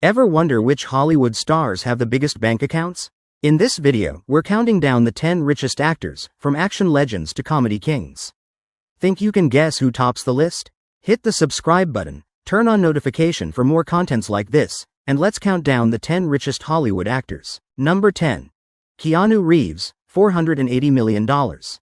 Ever wonder which Hollywood stars have the biggest bank accounts? In this video, we're counting down the 10 richest actors, from action legends to comedy kings. Think you can guess who tops the list? Hit the subscribe button, turn on notification for more contents like this, and let's count down the 10 richest Hollywood actors. Number 10. Keanu Reeves, $480 million.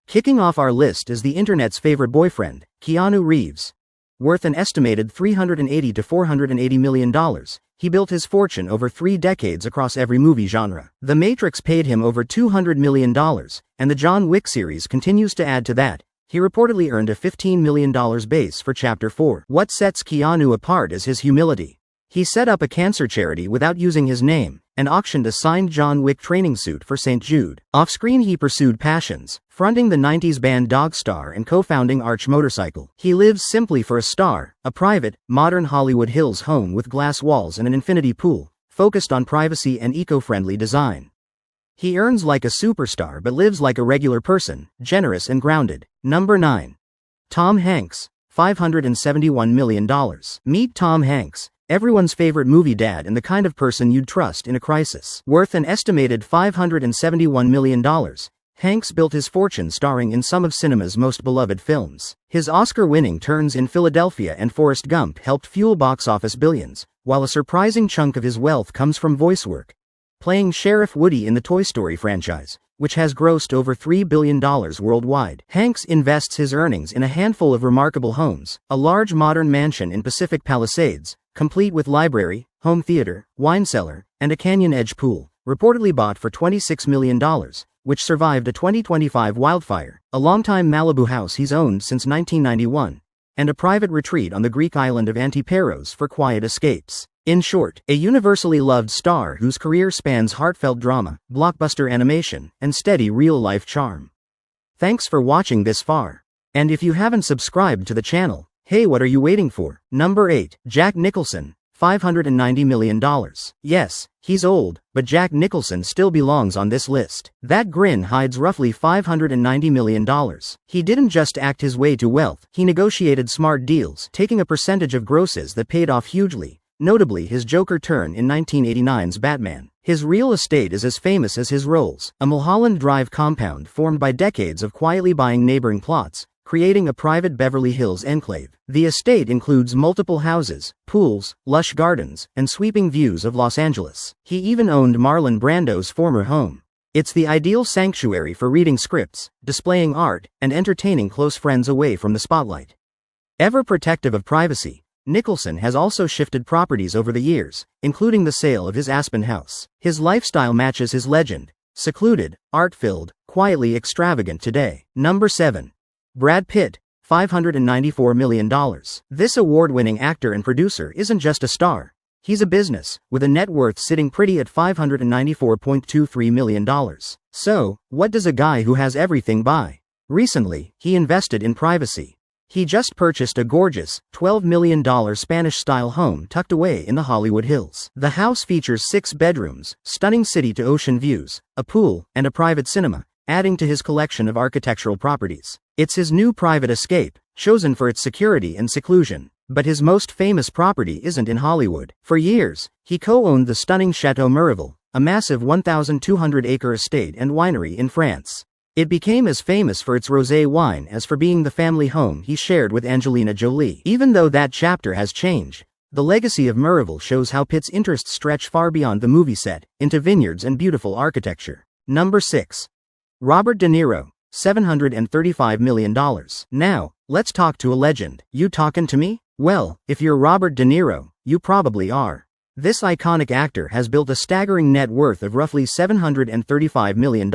Kicking off our list is the internet's favorite boyfriend, Keanu Reeves. Worth an estimated $380 to $480 million, he built his fortune over 3 decades across every movie genre. The Matrix paid him over $200 million, and the John Wick series continues to add to that. He reportedly earned a $15 million base for Chapter 4. What sets Keanu apart is his humility. He set up a cancer charity without using his name, and auctioned a signed John Wick training suit for St. Jude. Off-screen he pursued passions, fronting the 90s band Dogstar and co-founding Arch Motorcycle. He lives simply for a star, a private, modern Hollywood Hills home with glass walls and an infinity pool, focused on privacy and eco-friendly design. He earns like a superstar but lives like a regular person, generous and grounded. Number 9. Tom Hanks, $571 million. Meet Tom Hanks, everyone's favorite movie dad and the kind of person you'd trust in a crisis. Worth an estimated $571 million, Hanks built his fortune starring in some of cinema's most beloved films. His Oscar-winning turns in Philadelphia and Forrest Gump helped fuel box office billions, while a surprising chunk of his wealth comes from voice work, playing Sheriff Woody in the Toy Story franchise, which has grossed over $3 billion worldwide. Hanks invests his earnings in a handful of remarkable homes, a large modern mansion in Pacific Palisades, complete with library, home theater, wine cellar, and a canyon-edge pool, reportedly bought for $26 million, which survived a 2025 wildfire, a longtime Malibu house he's owned since 1991, and a private retreat on the Greek island of Antiparos for quiet escapes. In short, a universally loved star whose career spans heartfelt drama, blockbuster animation, and steady real-life charm. Thanks for watching this far. And if you haven't subscribed to the channel, hey, what are you waiting for? Number 8. Jack Nicholson, $590 million. Yes, he's old, but Jack Nicholson still belongs on this list. That grin hides roughly $590 million. He didn't just act his way to wealth, he negotiated smart deals, taking a percentage of grosses that paid off hugely, notably his Joker turn in 1989's Batman. His real estate is as famous as his roles, a Mulholland Drive compound formed by decades of quietly buying neighboring plots, creating a private Beverly Hills enclave. The estate includes multiple houses, pools, lush gardens, and sweeping views of Los Angeles. He even owned Marlon Brando's former home. It's the ideal sanctuary for reading scripts, displaying art, and entertaining close friends away from the spotlight. Ever protective of privacy, Nicholson has also shifted properties over the years, including the sale of his Aspen house. His lifestyle matches his legend, secluded, art-filled, quietly extravagant today. Number 7. Brad Pitt, $594 million. This award-winning actor and producer isn't just a star. He's a business, with a net worth sitting pretty at $594.23 million. So, what does a guy who has everything buy? Recently, he invested in privacy. He just purchased a gorgeous, $12 million Spanish-style home tucked away in the Hollywood Hills. The house features 6 bedrooms, stunning city-to-ocean views, a pool, and a private cinema, adding to his collection of architectural properties. It's his new private escape, chosen for its security and seclusion. But his most famous property isn't in Hollywood. For years, he co-owned the stunning Chateau Miraval, a massive 1,200-acre estate and winery in France. It became as famous for its rosé wine as for being the family home he shared with Angelina Jolie. Even though that chapter has changed, the legacy of Miraval shows how Pitt's interests stretch far beyond the movie set, into vineyards and beautiful architecture. Number 6. Robert De Niro, $735 million. Now, let's talk to a legend. You talking to me? Well, if you're Robert De Niro, you probably are. This iconic actor has built a staggering net worth of roughly $735 million.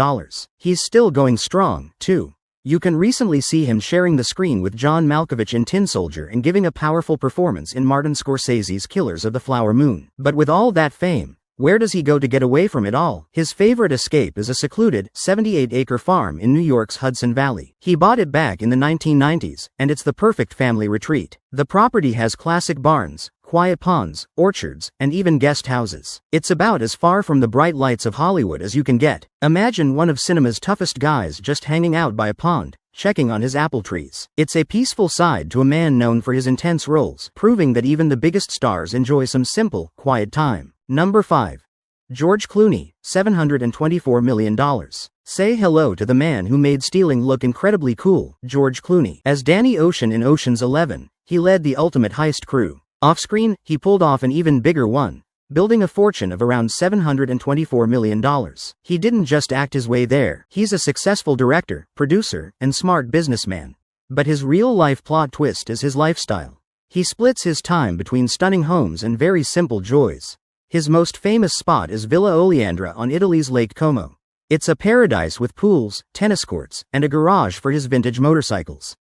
He's still going strong, too. You can recently see him sharing the screen with John Malkovich in Tin Soldier and giving a powerful performance in Martin Scorsese's Killers of the Flower Moon. But with all that fame, where does he go to get away from it all? His favorite escape is a secluded, 78-acre farm in New York's Hudson Valley. He bought it back in the 1990s, and it's the perfect family retreat. The property has classic barns, quiet ponds, orchards, and even guest houses. It's about as far from the bright lights of Hollywood as you can get. Imagine one of cinema's toughest guys just hanging out by a pond, checking on his apple trees. It's a peaceful side to a man known for his intense roles, proving that even the biggest stars enjoy some simple, quiet time. Number 5. George Clooney, $724 million. Say hello to the man who made stealing look incredibly cool, George Clooney. As Danny Ocean in Ocean's 11, he led the ultimate heist crew. Off-screen, he pulled off an even bigger one, building a fortune of around $724 million. He didn't just act his way there. He's a successful director, producer, and smart businessman. But his real-life plot twist is his lifestyle. He splits his time between stunning homes and very simple joys. His most famous spot is Villa Oleandra on Italy's Lake Como. It's a paradise with pools, tennis courts, and a garage for his vintage motorcycles.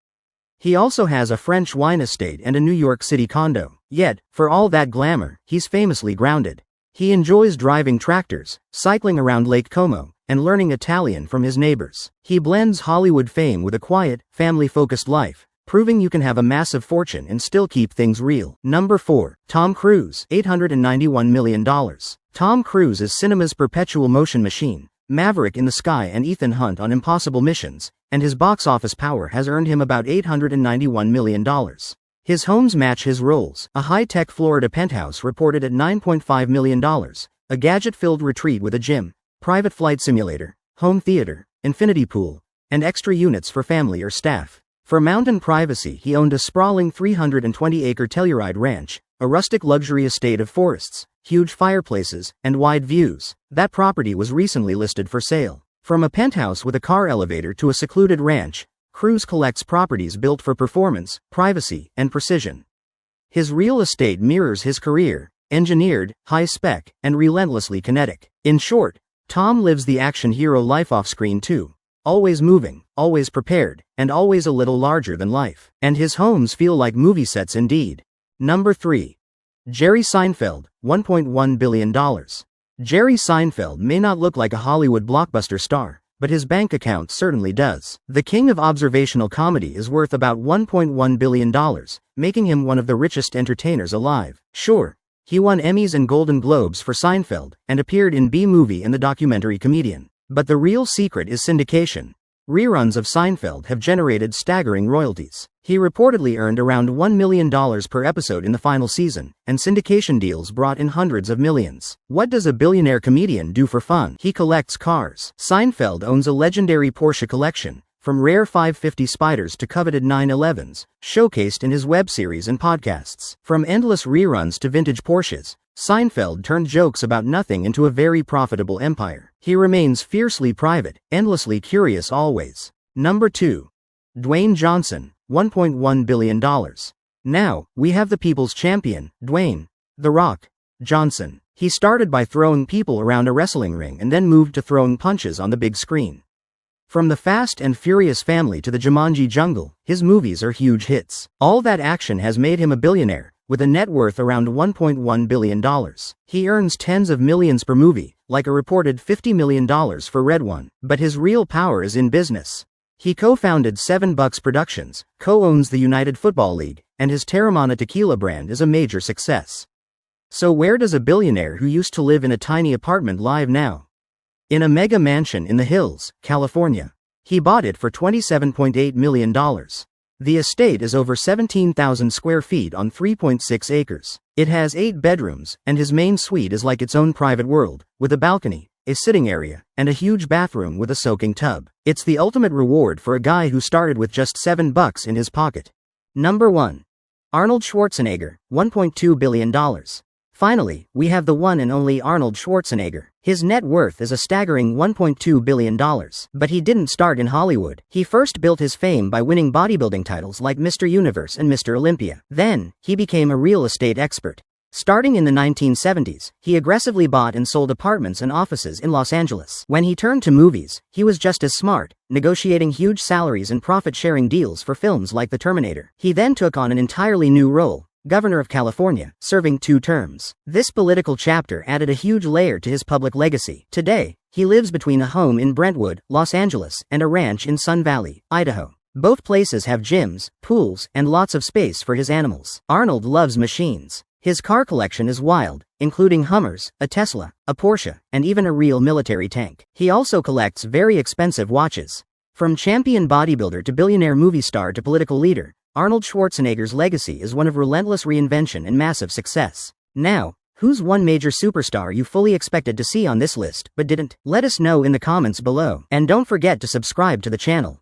He also has a French wine estate and a New York City condo. Yet, for all that glamour, he's famously grounded. He enjoys driving tractors, cycling around Lake Como, and learning Italian from his neighbors. He blends Hollywood fame with a quiet, family-focused life, proving you can have a massive fortune and still keep things real. Number 4. Tom Cruise, $891 million. Tom Cruise is cinema's perpetual motion machine, Maverick in the Sky and Ethan Hunt on Impossible Missions, and his box office power has earned him about $891 million. His homes match his roles. A high-tech Florida penthouse reported at $9.5 million, a gadget-filled retreat with a gym, private flight simulator, home theater, infinity pool, and extra units for family or staff. For mountain privacy, he owned a sprawling 320-acre Telluride ranch, a rustic luxury estate of forests, huge fireplaces, and wide views. That property was recently listed for sale. From a penthouse with a car elevator to a secluded ranch, Cruise collects properties built for performance, privacy, and precision. His real estate mirrors his career, engineered, high-spec, and relentlessly kinetic. In short, Tom lives the action hero life off-screen too. Always moving, always prepared, and always a little larger than life. And his homes feel like movie sets indeed. Number 3. Jerry Seinfeld, $1.1 billion. Jerry Seinfeld may not look like a Hollywood blockbuster star, but his bank account certainly does. The king of observational comedy is worth about $1.1 billion, making him one of the richest entertainers alive. Sure, he won Emmys and Golden Globes for Seinfeld, and appeared in B-Movie and The Documentary Comedian. But the real secret is syndication. Reruns of Seinfeld have generated staggering royalties. He reportedly earned around $1 million per episode in the final season, and syndication deals brought in hundreds of millions. What does a billionaire comedian do for fun? He collects cars. Seinfeld owns a legendary Porsche collection, from rare 550 Spyders to coveted 911s, showcased in his web series and podcasts. From endless reruns to vintage Porsches, Seinfeld turned jokes about nothing into a very profitable empire. He remains fiercely private, endlessly curious always. Number 2. Dwayne Johnson, $1.1 billion. Now, we have the people's champion, Dwayne "The Rock" Johnson. He started by throwing people around a wrestling ring and then moved to throwing punches on the big screen. From the Fast and Furious family to the Jumanji Jungle, his movies are huge hits. All that action has made him a billionaire, with a net worth around $1.1 billion. He earns tens of millions per movie, like a reported $50 million for Red One. But his real power is in business. He co-founded $7 Productions, co-owns the United Football League, and his Terramana tequila brand is a major success. So where does a billionaire who used to live in a tiny apartment live now? In a mega mansion in the hills, California. He bought it for $27.8 million. The estate is over 17,000 square feet on 3.6 acres. It has 8 bedrooms, and his main suite is like its own private world, with a balcony, a sitting area, and a huge bathroom with a soaking tub. It's the ultimate reward for a guy who started with just $7 in his pocket. Number 1. Arnold Schwarzenegger, $1.2 billion. Finally, we have the one and only Arnold Schwarzenegger. His net worth is a staggering $1.2 billion. But he didn't start in Hollywood. He first built his fame by winning bodybuilding titles like Mr. Universe and Mr. Olympia. Then, he became a real estate expert. Starting in the 1970s, he aggressively bought and sold apartments and offices in Los Angeles. When he turned to movies, he was just as smart, negotiating huge salaries and profit-sharing deals for films like The Terminator. He then took on an entirely new role, Governor of California, serving 2 terms. This political chapter added a huge layer to his public legacy. Today, he lives between a home in Brentwood, Los Angeles, and a ranch in Sun Valley, Idaho. Both places have gyms, pools, and lots of space for his animals. Arnold loves machines. His car collection is wild, including Hummers, a Tesla, a Porsche, and even a real military tank. He also collects very expensive watches. From champion bodybuilder to billionaire movie star to political leader, Arnold Schwarzenegger's legacy is one of relentless reinvention and massive success. Now, Who's one major superstar you fully expected to see on this list, but didn't? Let us know in the comments below. And don't forget to subscribe to the channel.